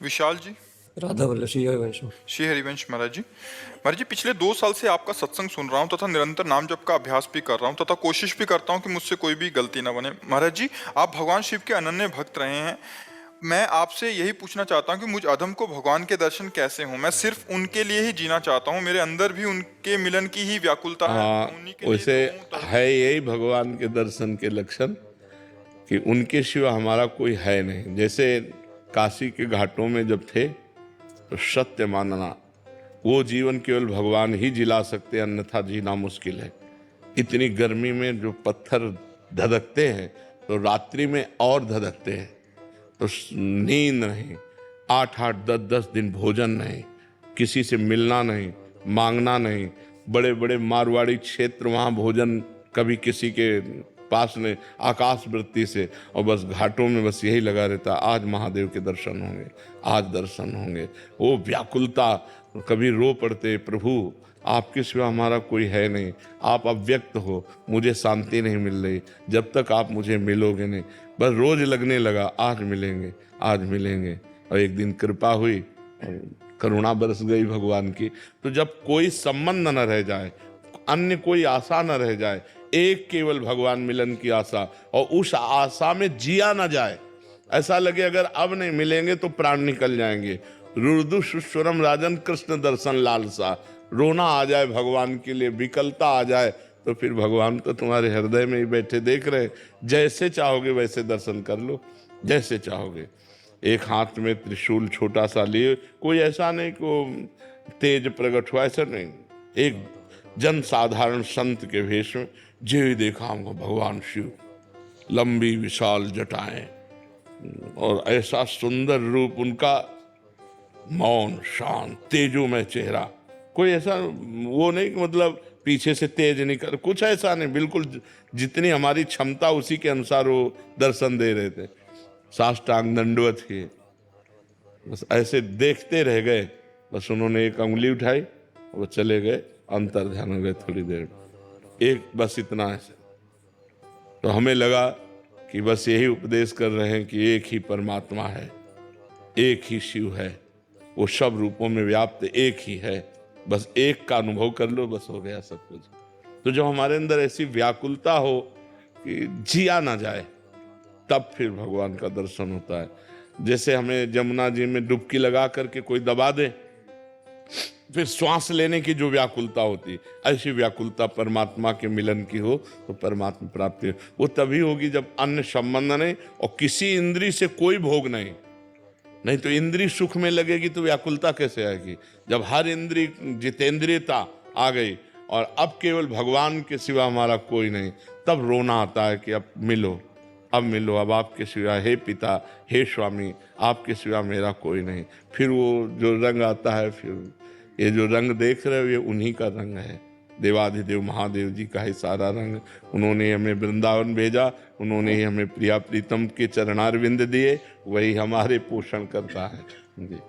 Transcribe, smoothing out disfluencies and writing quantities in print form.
विशाल जी। राधा वल्लभ श्री हरिवंश। श्री हरिवंश महाराज जी। महाराज जी, पिछले 2 साल से आपका सत्संग सुन रहा हूँ तथा निरंतर नाम जप का अभ्यास भी कर रहा हूँ तथा कोशिश भी करता हूँ कि मुझसे कोई भी गलती ना बने। महाराज जी, आप भगवान शिव के अनन्य भक्त रहे हैं। मैं आपसे यही पूछना चाहता हूँ कि मुझ अधम को भगवान के दर्शन कैसे हों। मैं सिर्फ उनके लिए ही जीना चाहता हूँ। मेरे अंदर भी उनके मिलन की ही व्याकुलता है। हाँ, मैं उन्हीं के लिए वैसे तो हूँ है यही भगवान के दर्शन के लक्षण कि उनके सिवा हमारा कोई है नहीं। जैसे काशी के घाटों में जब थे तो सत्य मानना, वो जीवन केवल भगवान ही जिला सकते, अन्यथा जीना मुश्किल है। इतनी गर्मी में जो पत्थर धधकते हैं तो रात्रि में और धधकते हैं, तो नींद नहीं, 8-8 10-10 दिन भोजन नहीं, किसी से मिलना नहीं, मांगना नहीं। बड़े बड़े मारवाड़ी क्षेत्र, वहाँ भोजन कभी किसी के पास नहीं, आकाश वृत्ति से, और बस घाटों में बस यही लगा रहता, आज महादेव के दर्शन होंगे, आज दर्शन होंगे। वो व्याकुलता, कभी रो पड़ते, प्रभु आपके सिवा हमारा कोई है नहीं, आप अव्यक्त हो, मुझे शांति नहीं मिल रही, जब तक आप मुझे मिलोगे नहीं। बस रोज लगने लगा, आज मिलेंगे, आज मिलेंगे। और एक दिन कृपा हुई, करुणा बरस गई भगवान की। तो जब कोई संबंध न रह जाए, अन्य कोई आशा न रह जाए, एक केवल भगवान मिलन की आशा, और उस आशा में जिया न जाए, ऐसा लगे अगर अब नहीं मिलेंगे तो प्राण निकल जाएंगे। रुदु सुस्वरम राजन कृष्ण दर्शन लालसा, रोना आ जाए भगवान के लिए, विकलता आ जाए, तो फिर भगवान तो तुम्हारे हृदय में ही बैठे देख रहे, जैसे चाहोगे वैसे दर्शन कर लो, जैसे चाहोगे। एक हाथ में त्रिशूल छोटा सा लिए, कोई ऐसा नहीं को तेज प्रकट हुआ, ऐसा नहीं, एक जन साधारण संत के वेश में, जो ही देखा हमको भगवान शिव, लंबी विशाल जटाएं और ऐसा सुंदर रूप उनका, मौन शांत तेजोमय चेहरा, कोई ऐसा वो नहीं कि मतलब पीछे से तेज निकल, कुछ ऐसा नहीं, बिल्कुल जितनी हमारी क्षमता उसी के अनुसार वो दर्शन दे रहे थे। साष्टांग दंडवत किए, बस ऐसे देखते रह गए। बस उन्होंने एक उंगली उठाई, वो चले गए, अंतर ध्यान हो गए थोड़ी देर, एक बस इतना ऐसे। तो हमें लगा कि बस यही उपदेश कर रहे हैं कि एक ही परमात्मा है, एक ही शिव है, वो सब रूपों में व्याप्त एक ही है, बस एक का अनुभव कर लो, बस हो गया सब कुछ। तो जब हमारे अंदर ऐसी व्याकुलता हो कि जिया ना जाए, तब फिर भगवान का दर्शन होता है। जैसे हमें जमुना जी में डुबकी लगा करके कोई दबा दे, फिर श्वास लेने की जो व्याकुलता होती, ऐसी व्याकुलता परमात्मा के मिलन की हो तो परमात्मा प्राप्ति वो तभी होगी जब अन्य संबंध नहीं और किसी इंद्री से कोई भोग नहीं। नहीं तो इंद्री सुख में लगेगी तो व्याकुलता कैसे आएगी? जब हर इंद्री जितेंद्रियता आ गई और अब केवल भगवान के सिवा हमारा कोई नहीं, तब रोना आता है कि अब मिलो, अब मिलो, अब आपके सिवा, हे पिता, हे स्वामी, आपके सिवा मेरा कोई नहीं। फिर वो जो रंग आता है, फिर ये जो रंग देख रहे हो ये उन्हीं का रंग है, देवाधिदेव महादेव जी का ही सारा रंग। उन्होंने हमें वृंदावन भेजा, उन्होंने ही हमें प्रिया प्रीतम के चरणारविंद दिए, वही हमारे पोषण करता है जी।